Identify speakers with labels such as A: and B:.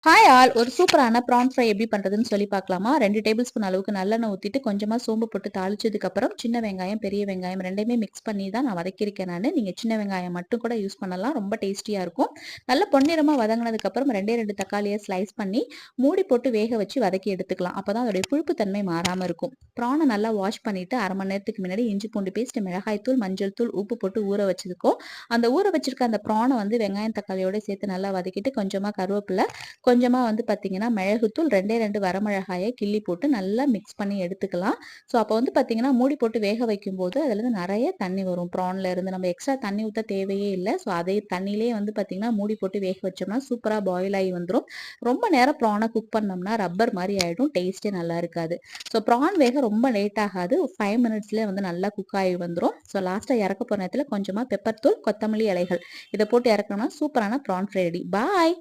A: Hi all! ஒரு சூப்பரான PRAN fry எப்படி பண்றதுன்னு சொல்லி பார்க்கலாமா? 2 டேபிள் ஸ்பூன் அளவுக்கு நல்லெண்ணெய் ஊத்திட்டு, கொஞ்சமா சோம்பு போட்டு தாளிச்சதுக்கப்புறம், சின்ன வெங்காயம், பெரிய வெங்காயம் 2யுமே மிக்ஸ் பண்ணி தான் நான் வதக்கியிருக்கேன் நானு. நீங்க சின்ன வெங்காயம் மட்டும் கூட யூஸ் பண்ணலாம். ரொம்ப டேஸ்டியா இருக்கும். நல்லா பொன்னிறமா வதங்குனதுக்கப்புறம் 2 தக்காளிய ஸ்லைஸ் பண்ணி, மூடி போட்டு வேக வச்சு வதக்கி எடுத்துக்கலாம். அப்பதான் அதோடைய புளிப்பு தன்மை மாறாம இருக்கும். ப்ரான நல்லா வாஷ் பண்ணிட்டு, 1/2 மணி நேரத்துக்கு முன்னாடி இஞ்சி பூண்டு பேஸ்ட், மிளகாய் தூள், மஞ்சள் தூள், உப்பு போட்டு ஊற வச்சிருக்கோம். அந்த ஊற வச்சிருக்க அந்த ப்ரான வந்து வெங்காயம், தக்காளியோட சேர்த்து நல்லா வதக்கிட்டு, கொஞ்சமா கருவேப்பில கொஞ்சமா வந்து பார்த்தீங்கன்னா, மிளகுத்தூள் 2 வரமிளகாய கிள்ளி போட்டு நல்லா மிக்ஸ் பண்ணி எடுத்துக்கலாம். ஸோ, அப்போ வந்து பார்த்தீங்கன்னா, மூடி போட்டு வேக வைக்கும்போது அதுலேருந்து நெறைய தண்ணி வரும். ப்ரான்ல இருந்து நம்ம எக்ஸ்ட்ரா தண்ணி ஊத்த தேவையே இல்ல. ஸோ, அதே தண்ணியிலேயே வந்து பார்த்தீங்கன்னா, மூடி போட்டு வேக வச்சோம்னா சூப்பரா பாயில் ஆகி வந்துரும். ரொம்ப நேரம் ப்ரான குக் பண்ணோம்னா ரப்பர் மாரி ஆயிடும். டேஸ்ட்டே நல்லா இருக்காது. ஸோ, ப்ரான் வேக ரொம்ப லேட் ஆகாது. 5 மினிட்ஸ்லயே வந்து நல்லா குக் ஆகி வந்துரும். ஸோ, லாஸ்ட்டா இறக்க போற நேரத்தில கொஞ்சமா பெப்பர் தூள், கொத்தமல்லி இலைகள் இத போட்டு இறக்கணும்னா சூப்பரான ப்ரான் ஃப்ரை ரெடி. பாய்.